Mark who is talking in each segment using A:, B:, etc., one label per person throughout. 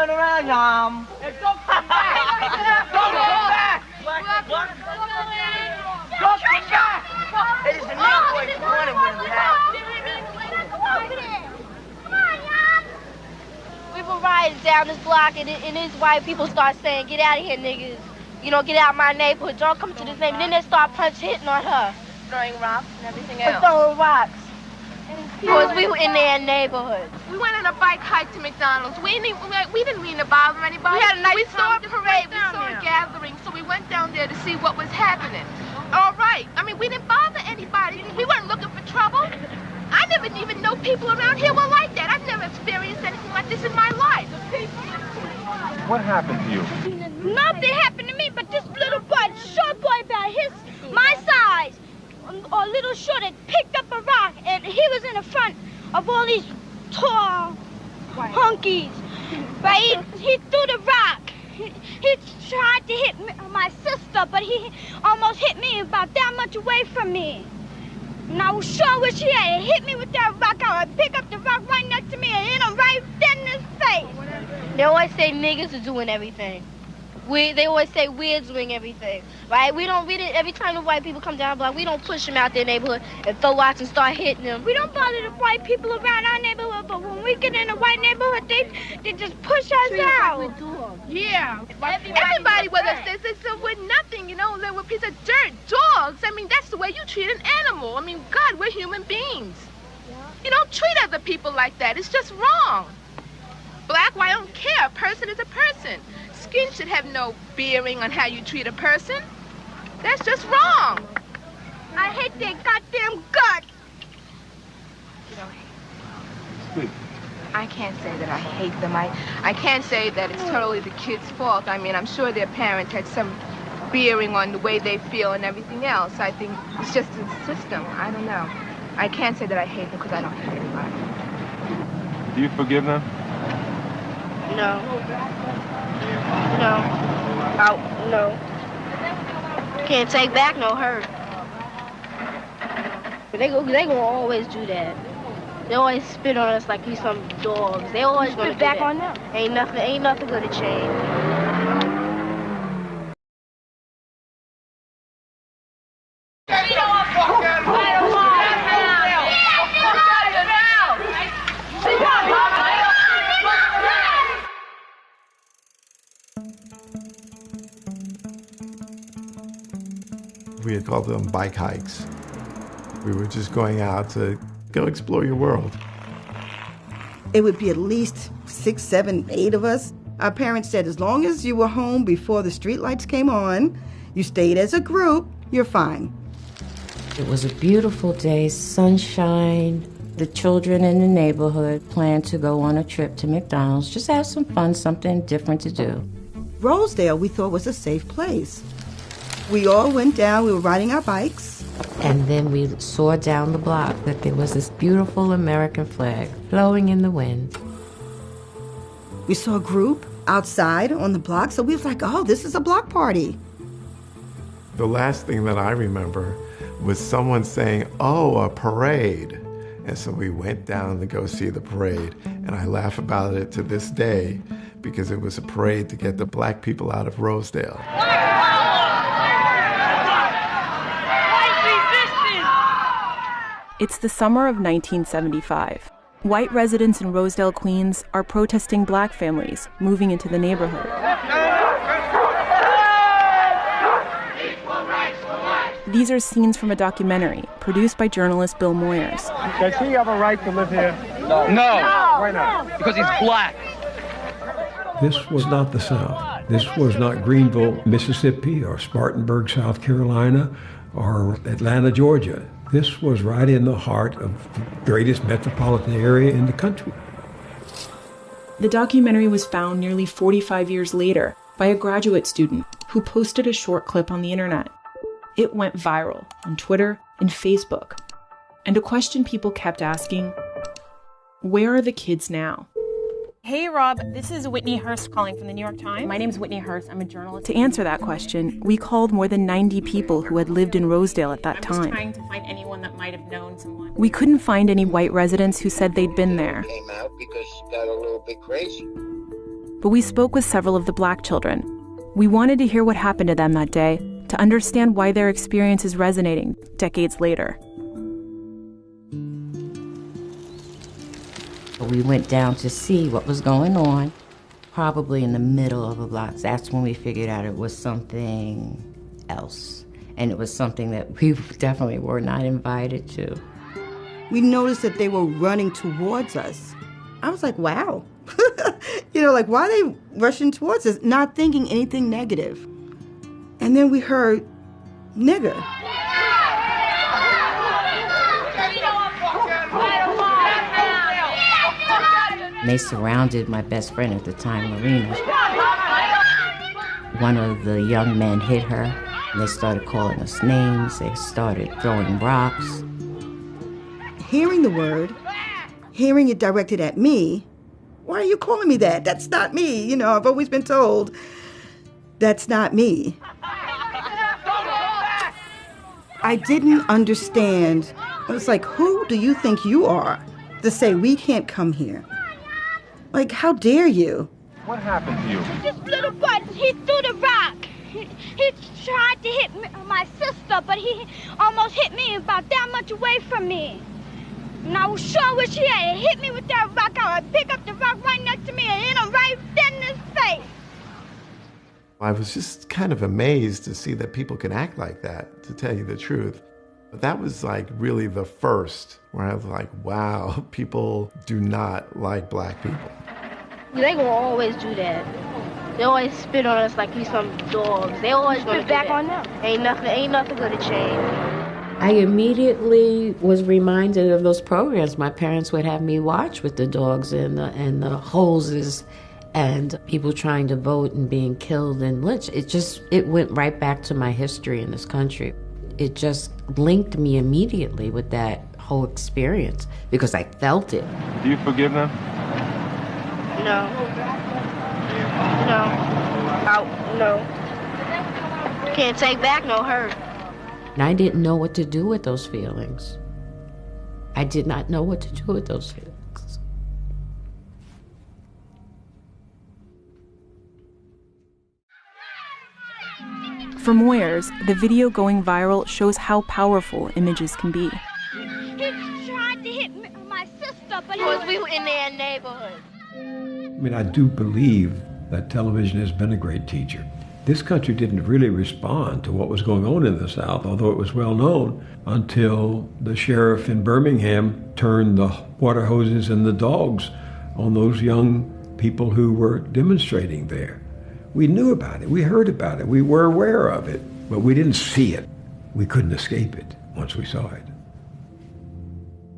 A: turn around, Yum. Hey, don't come back. Don't come back. What? Don't come back. Hey, there's a newsboy in the corner with him, Pat.
B: We were riding down this block, and these white people start saying, "Get out of here, niggas. You know, get out of my neighborhood. Don't come to this neighborhood." And then they start hitting on her.
C: Throwing rocks and everything else.
B: Throwing rocks. Because we were in their neighborhood.
C: We went on a bike hike to McDonald's. We didn't mean to bother anybody.
B: We had a nice
C: We saw a parade. We saw
B: there.
C: a gathering, so we went down there to see what was happening. All right. I mean, we didn't bother anybody. We weren't looking for trouble. I never even know people around here were like that. I've never experienced anything like this in my life.
D: What happened to you?
B: Nothing happened to me, but this little boy, short boy about my size, or little short, had picked up a rock, and he was in the front of all these tall hunkies. But he threw the rock. He tried to hit my sister, but he almost hit me about that much away from me. And I was sure wish he had hit me with that rock. I would pick up the rock right next to me and hit him right dead in his face. They always say niggas are doing everything. They always say we're doing everything, right? Every time the white people come down the block, we don't push them out their neighborhood and throw rocks and start hitting them. We don't bother the white people around our neighborhood, but when we get in a white neighborhood, they just push us out.
C: Yeah. Everybody with us, they said we're nothing, you know, we're a piece of dirt, dogs. I mean, that's the way you treat an animal. I mean, God, we're human beings. You don't treat other people like that. It's just wrong. Black, white, I don't care. A person is a person. Skin should have no bearing on how you treat a person. That's just wrong.
B: I hate their goddamn guts.
D: Speak.
C: I can't say that I hate them. I can't say that it's totally the kids' fault. I mean, I'm sure their parents had some bearing on the way they feel and everything else. I think it's just the system. I don't know. I can't say that I hate them because I don't hate anybody.
D: Do you forgive them?
B: No. No. Can't take back no hurt. But they gonna always do that. They always spit on us like we some dogs. They always gonna spit back on them. Ain't nothing gonna change.
E: We had called them bike hikes. We were just going out to go explore your world.
F: It would be at least 6, 7, 8 of us. Our parents said as long as you were home before the streetlights came on, you stayed as a group, you're fine.
G: It was a beautiful day, sunshine. The children in the neighborhood planned to go on a trip to McDonald's, just have some fun, something different to do.
F: Rosedale, we thought, was a safe place. We all went down, we were riding our bikes.
G: And then we saw down the block that there was this beautiful American flag flowing in the wind.
F: We saw a group outside on the block, so we was like, oh, this is a block party.
E: The last thing that I remember was someone saying, oh, a parade. And so we went down to go see the parade. And I laugh about it to this day because it was a parade to get the black people out of Rosedale.
H: It's the summer of 1975. White residents in Rosedale, Queens are protesting black families moving into the neighborhood. These are scenes from a documentary produced by journalist Bill Moyers.
D: Does he have a right to live here?
A: No.
D: Why not?
A: Because he's black.
I: This was not the South. This was not Greenville, Mississippi, or Spartanburg, South Carolina, or Atlanta, Georgia. This was right in the heart of the greatest metropolitan area in the country.
H: The documentary was found nearly 45 years later by a graduate student who posted a short clip on the internet. It went viral on Twitter and Facebook. And a question people kept asking, where are the kids now?
J: Hey, Rob, this is Whitney Hearst calling from the New York Times. My name's Whitney Hearst. I'm a journalist.
H: To answer that question, we called more than 90 people who had lived in Rosedale at that time.
J: I was trying to find anyone that might have known someone.
H: We couldn't find any white residents who said they'd been there.
K: Came out because she got a little bit crazy.
H: but we spoke with several of the Black children. We wanted to hear what happened to them that day, to understand why their experience is resonating decades later.
G: We went down to see what was going on, probably in the middle of the blocks. That's when we figured out it was something else. And it was something that we definitely were not invited to.
F: We noticed that they were running towards us. I was like, wow. Like, why are they rushing towards us, not thinking anything negative? And then we heard, nigger.
G: They surrounded my best friend at the time, Marina. One of the young men hit her. And they started calling us names. They started throwing rocks.
F: Hearing the word, hearing it directed at me, why are you calling me that? That's not me. I've always been told that's not me. I didn't understand. I was like, who do you think you are to say we can't come here? Like, how dare you?
D: What happened to you?
B: This little boy, he threw the rock. He tried to hit my sister, but he almost hit me about that much away from me. And I sure wish he had hit me with that rock. I would pick up the rock right next to me and hit him right dead in his face.
E: I was just kind of amazed to see that people can act like that, to tell you the truth. But that was like really the first where I was like, wow, people do not like Black people.
K: They gonna always do that. They always spit on us like we some dogs. They always gonna
B: spit back
K: on
B: them.
K: Ain't nothing gonna change.
G: I immediately was reminded of those programs my parents would have me watch with the dogs and the hoses and people trying to vote and being killed and lynched. It went right back to my history in this country. It just linked me immediately with that whole experience because I felt it.
D: Do you forgive them?
K: No. Can't take back no hurt.
G: And I didn't know what to do with those feelings. I did not know what to do with those feelings.
H: For Moyers, the video going viral shows how powerful images can be.
B: He tried to hit my sister, but
K: Because we were in their neighborhood.
I: I do believe that television has been a great teacher. This country didn't really respond to what was going on in the South, although it was well known, until the sheriff in Birmingham turned the water hoses and the dogs on those young people who were demonstrating there. We knew about it, we heard about it, we were aware of it, but we didn't see it. We couldn't escape it once we saw it.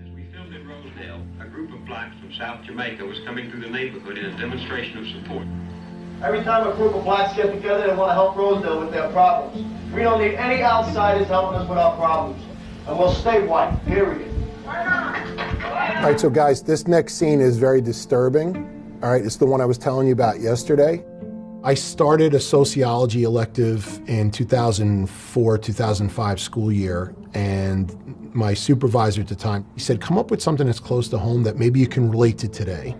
L: As we filmed in Rosedale, a group of Blacks from South Jamaica was coming through the neighborhood in a demonstration of support.
M: Every time a group of Blacks get together, they want to help Rosedale with their problems. We don't need any outsiders helping us with our problems. And we'll stay white, period.
N: All right, so guys, this next scene is very disturbing. All right, it's the one I was telling you about yesterday. I started a sociology elective in 2004-2005 school year, and my supervisor at the time, he said, come up with something that's close to home that maybe you can relate to today.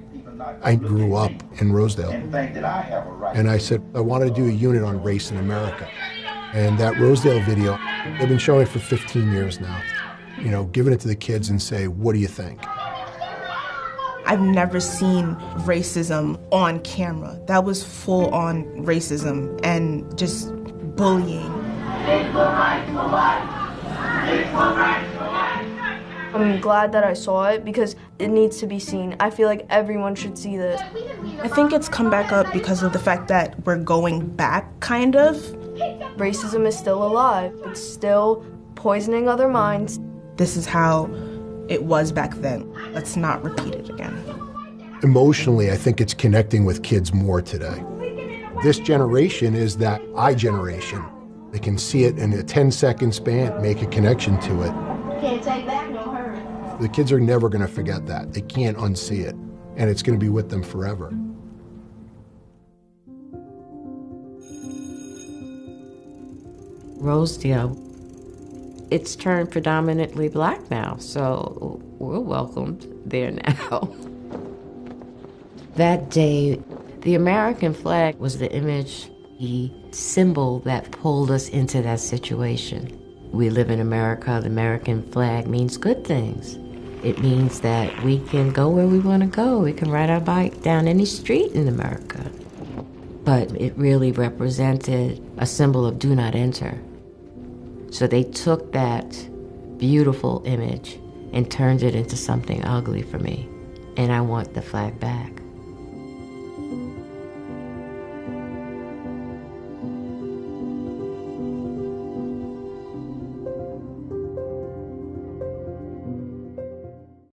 N: I grew up in Rosedale, and I said, I wanted to do a unit on race in America. And that Rosedale video, they've been showing it for 15 years now, giving it to the kids and say, what do you think?
O: I've never seen racism on camera. That was full-on racism and just bullying.
P: I'm glad that I saw it because it needs to be seen. I feel like everyone should see this.
O: I think it's come back up because of the fact that we're going back, kind of.
P: Racism is still alive. It's still poisoning other minds.
O: This is how it was back then. Let's not repeat it again.
N: Emotionally, I think it's connecting with kids more today. This generation is that I generation. They can see it in a 10-second span, make a connection to it.
K: Can't take back no hurt.
N: The kids are never going to forget that. They can't unsee it, and it's going to be with them forever.
G: Rosedale, it's turned predominantly Black now, so we're welcomed there now. That day, The American flag was the image, the symbol that pulled us into that situation. We live in America. The American flag means good things. It means that we can go where we want to go. We can ride our bike down any street in America. But it really represented a symbol of do not enter. So they took that beautiful image and turned it into something ugly for me. And I want the flag back.